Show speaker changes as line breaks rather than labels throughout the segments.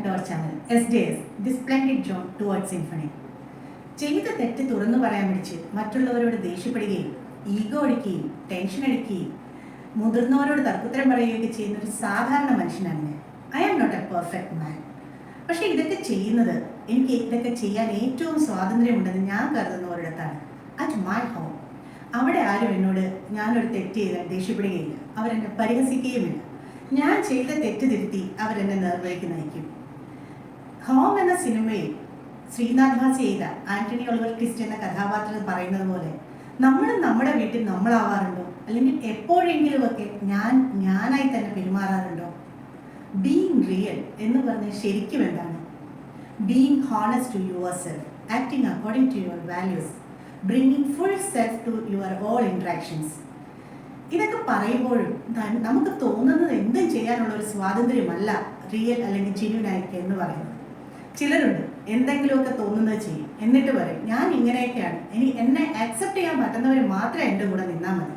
to our channel, SJS, The Splendid Journey Towards Symphony. ചെയ്ത തെറ്റ് തുറന്നു പറയാൻ പിടിച്ച് മറ്റുള്ളവരോട് ദേഷ്യപ്പെടുകയും ഈഗോ അടിക്കുകയും ടെൻഷൻ അടിക്കുകയും മുതിർന്നവരോട് തർക്കുത്തരം പറയുകയൊക്കെ ചെയ്യുന്ന ഒരു സാധാരണ മനുഷ്യനാണ് ഞാൻ. I am not a perfect man. പക്ഷേ ഇതൊക്കെ ചെയ്യുന്നത് എനിക്ക് ഇതൊക്കെ ചെയ്യാൻ ഏറ്റവും സ്വാതന്ത്ര്യമുണ്ടെന്ന് ഞാൻ കരുതുന്ന ഒരിടത്താണ്, അറ്റ് മൈ ഹോം. അവിടെ ആരും എന്നോട് ഞാനൊരു തെറ്റ് ചെയ്താൽ ദേഷ്യപ്പെടുകയില്ല, അവരെന്നെ പരിഹസിക്കുകയുമില്ല. ഞാൻ ചെയ്ത തെറ്റ് തിരുത്തി അവരെന്നെ നേർവഴിക്ക് നയിക്കും. ഹോം എന്ന സിനിമയിൽ ശ്രീനാഥ് ഭാസി ചെയ്ത ആന്റണി ഒളിവർ ട്വിസ്റ്റ് എന്ന കഥാപാത്രം പറയുന്നത് പോലെ നമ്മൾ നമ്മുടെ വീട്ടിൽ നമ്മളാവാറുണ്ടോ, അല്ലെങ്കിൽ എപ്പോഴെങ്കിലുമൊക്കെ ഞാനായി തന്നെ പെരുമാറാറുണ്ടോ? ബീയിങ് റിയൽ എന്ന് പറഞ്ഞാൽ ശരിക്കും എന്താണ്? Being honest to yourself, acting according to your values, bringing full self to your all interactions. ഇതൊക്കെ പറയുമ്പോഴും നമുക്ക് തോന്നുന്നത് എന്തും ചെയ്യാനുള്ള ഒരു സ്വാതന്ത്ര്യമല്ല റിയൽ അല്ലെങ്കിൽ ജെന്യൂൻ ആയിരിക്കുക എന്ന് പറയുന്നത്. ചിലരുണ്ട് എന്തെങ്കിലുമൊക്കെ തോന്നുന്നത് ചെയ്യും, എന്നിട്ട് പറയും ഞാൻ ഇങ്ങനെയൊക്കെയാണ്, എന്നെ ആക്സെപ്റ്റ് ചെയ്യാൻ പറ്റുന്നവർ മാത്രമേ എൻ്റെ കൂടെ നിന്നാൽ മതി.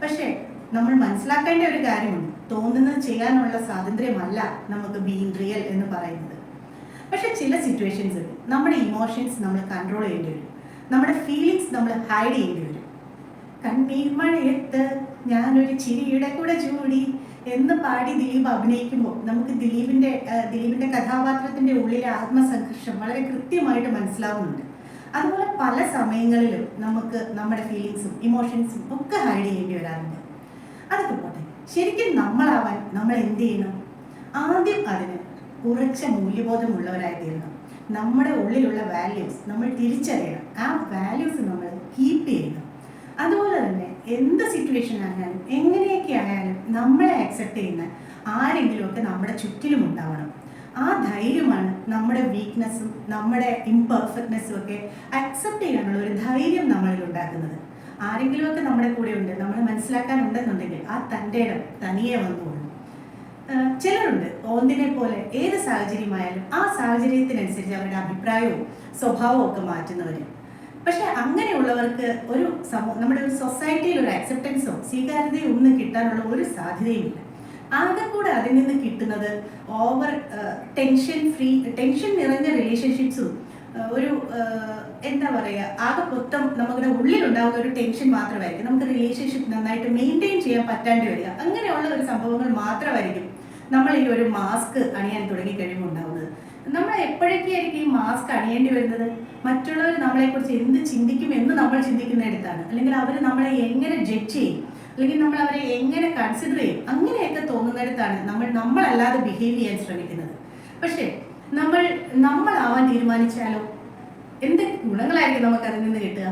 പക്ഷേ നമ്മൾ മനസ്സിലാക്കേണ്ട ഒരു കാര്യമുണ്ട്, തോന്നുന്നത് ചെയ്യാനുള്ള സ്വാതന്ത്ര്യമല്ല നമുക്ക് ബീയിങ് റിയൽ എന്ന് പറയുന്നത്. പക്ഷേ ചില സിറ്റുവേഷൻസിൽ നമ്മുടെ ഇമോഷൻസ് നമ്മൾ കൺട്രോൾ ചെയ്യേണ്ടി വരും, നമ്മുടെ ഫീലിങ്സ് നമ്മൾ ഹൈഡ് ചെയ്യേണ്ടി വരും. കണ്ണീർ മഴയത്ത് ഞാനൊരു ചിരിയുടെ കൂടെ ചൂടി എന്ന് പാടി ദിലീപ് അഭിനയിക്കുമ്പോൾ നമുക്ക് ദിലീപിന്റെ കഥാപാത്രത്തിന്റെ ഉള്ളിലെ ആത്മസംഘർഷം വളരെ കൃത്യമായിട്ട് മനസ്സിലാവുന്നുണ്ട്. അതുപോലെ പല സമയങ്ങളിലും നമുക്ക് നമ്മുടെ ഫീലിങ്സും ഇമോഷൻസും ഒക്കെ ഹൈഡ് ചെയ്യേണ്ടി വരാറുണ്ട്. അതൊക്കെ പോട്ടെ, ശരിക്കും നമ്മളാവാൻ നമ്മൾ എന്ത് ചെയ്യണം? ആദ്യം അതിന് കുറച്ച് മൂല്യബോധമുള്ളവരായി തീരണം. നമ്മുടെ ഉള്ളിലുള്ള വാല്യൂസ് നമ്മൾ തിരിച്ചറിയണം, ആ വാല്യൂസ് നമ്മൾ കീപ്പ് ചെയ്യണം. അതുപോലെ തന്നെ എന്ത് സിറ്റുവേഷൻ ആയാലും എങ്ങനെയൊക്കെ ആയാലും നമ്മളെ ആക്സെപ്റ്റ് ചെയ്യുന്ന ആരെങ്കിലുമൊക്കെ നമ്മുടെ ചുറ്റിലും ഉണ്ടാവണം. ആ ധൈര്യമാണ് നമ്മുടെ വീക്ക്നെസ്സും നമ്മുടെ ഇംപെർഫെക്റ്റ്നെസ്സും ഒക്കെ അക്സെപ്റ്റ് ചെയ്യാനുള്ള ഒരു ധൈര്യം നമ്മളിൽ ഉണ്ടാക്കുന്നത്. ആരെങ്കിലുമൊക്കെ നമ്മുടെ കൂടെ ഉണ്ട്, നമ്മളെ മനസ്സിലാക്കാനുണ്ടെന്നുണ്ടെങ്കിൽ ആ തൻ്റെ ഇടം തനിയെ വന്നുകൊള്ളും. ചിലരുണ്ട് ഓന്തിനെ പോലെ ഏത് സാഹചര്യമായാലും ആ സാഹചര്യത്തിനനുസരിച്ച് അവരുടെ അഭിപ്രായവും സ്വഭാവവും ഒക്കെ മാറ്റുന്നവർ. പക്ഷെ അങ്ങനെയുള്ളവർക്ക് നമ്മുടെ ഒരു സൊസൈറ്റിയിൽ ഒരു അക്സെപ്റ്റൻസോ സ്വീകാര്യതയോ ഒന്നും കിട്ടാനുള്ള ഒരു സാധ്യതയുമില്ല. ആകെ കൂടെ അതിൽ നിന്ന് കിട്ടുന്നത് ഓവർ ടെൻഷൻ നിറഞ്ഞ റിലേഷൻഷിപ്സും ഒരു എന്താ പറയുക, ആകെ മൊത്തം നമ്മുടെ ഉള്ളിലുണ്ടാകുന്ന ഒരു ടെൻഷൻ മാത്രമായിരിക്കും. നമുക്ക് റിലേഷൻഷിപ്പ് നന്നായിട്ട് മെയിൻറ്റെയിൻ ചെയ്യാൻ പറ്റാണ്ട് വരിക, അങ്ങനെയുള്ള ഒരു സംഭവങ്ങൾ മാത്രമായിരിക്കും നമ്മൾ ഈ ഒരു മാസ്ക് അണിയാൻ തുടങ്ങി കഴിയുമ്പോൾ ഉണ്ടാവുന്നത്. നമ്മൾ എപ്പോഴൊക്കെയായിരിക്കും ഈ മാസ്ക് അണിയേണ്ടി വരുന്നത്? മറ്റുള്ളവർ നമ്മളെക്കുറിച്ച് എന്ത് ചിന്തിക്കും എന്ന് നമ്മൾ ചിന്തിക്കുന്നിടത്താണ്, അല്ലെങ്കിൽ അവർ നമ്മളെ എങ്ങനെ ജഡ്ജ് ചെയ്യും, അല്ലെങ്കിൽ നമ്മൾ അവരെ എങ്ങനെ കൺസിഡർ ചെയ്യും, അങ്ങനെയൊക്കെ തോന്നുന്നിടത്താണ് നമ്മളല്ലാതെ ബിഹേവ് ചെയ്യാൻ ശ്രമിക്കുന്നത്. പക്ഷേ നമ്മളാവാൻ തീരുമാനിച്ചാലോ എന്ത് ഗുണങ്ങളായിരിക്കും നമുക്ക് അതിൽ നിന്ന് കിട്ടുക?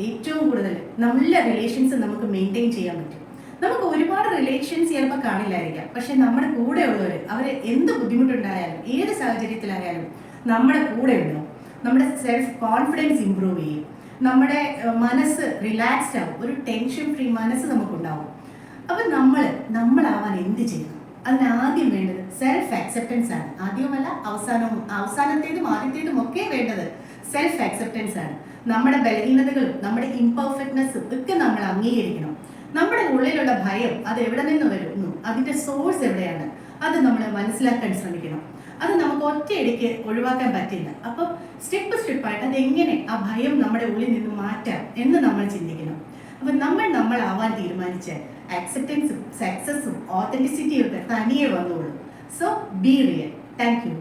ഏറ്റവും കൂടുതൽ നല്ല റിലേഷൻസ് നമുക്ക് മെയിൻറ്റെയിൻ ചെയ്യാൻ പറ്റും. നമുക്ക് ഒരുപാട് റിലേഷൻസ് ചിലപ്പോൾ കാണില്ലായിരിക്കാം, പക്ഷെ നമ്മുടെ കൂടെ ഉള്ളവർ അവർ എന്ത് ബുദ്ധിമുട്ടുണ്ടായാലും ഏത് സാഹചര്യത്തിലായാലും നമ്മുടെ കൂടെ ഉണ്ടാവും. നമ്മുടെ സെൽഫ് കോൺഫിഡൻസ് ഇമ്പ്രൂവ് ചെയ്യും, നമ്മുടെ മനസ്സ് റിലാക്സ്ഡ് ആവും, ഒരു ടെൻഷൻ ഫ്രീ മനസ്സ് നമുക്കുണ്ടാവും. അപ്പം നമ്മളാവാൻ എന്ത് ചെയ്യണം? അതിനാദ്യം വേണ്ടത് സെൽഫ് അക്സെപ്റ്റൻസ് ആണ്. ആദ്യമല്ല അവസാനത്തേതും ആദ്യത്തേതും ഒക്കെ വേണ്ടത് സെൽഫ് അക്സെപ്റ്റൻസ് ആണ്. നമ്മുടെ ബലഹീനതകളും നമ്മുടെ ഇംപെർഫെക്റ്റ്നെസ്സും ഒക്കെ നമ്മൾ അംഗീകരിക്കണം. നമ്മുടെ ഉള്ളിലുള്ള ഭയം അത് എവിടെ നിന്ന് വരുന്നു, അതിൻ്റെ സോഴ്സ് എവിടെയാണ്, അത് നമ്മൾ മനസ്സിലാക്കാൻ ശ്രമിക്കണം. അത് നമുക്ക് ഒറ്റയടിക്ക് ഒഴിവാക്കാൻ പറ്റില്ല. അപ്പം സ്റ്റെപ്പായിട്ട് അതെങ്ങനെ ആ ഭയം നമ്മുടെ ഉള്ളിൽ നിന്ന് മാറ്റാം എന്ന് നമ്മൾ ചിന്തിക്കണം. അപ്പം നമ്മളാവാൻ തീരുമാനിച്ചാൽ അക്സെപ്റ്റൻസും സക്സസും ഓതന്റിസിറ്റിയും ഒക്കെ തനിയെ വന്നോളൂ. So B real. Thank you.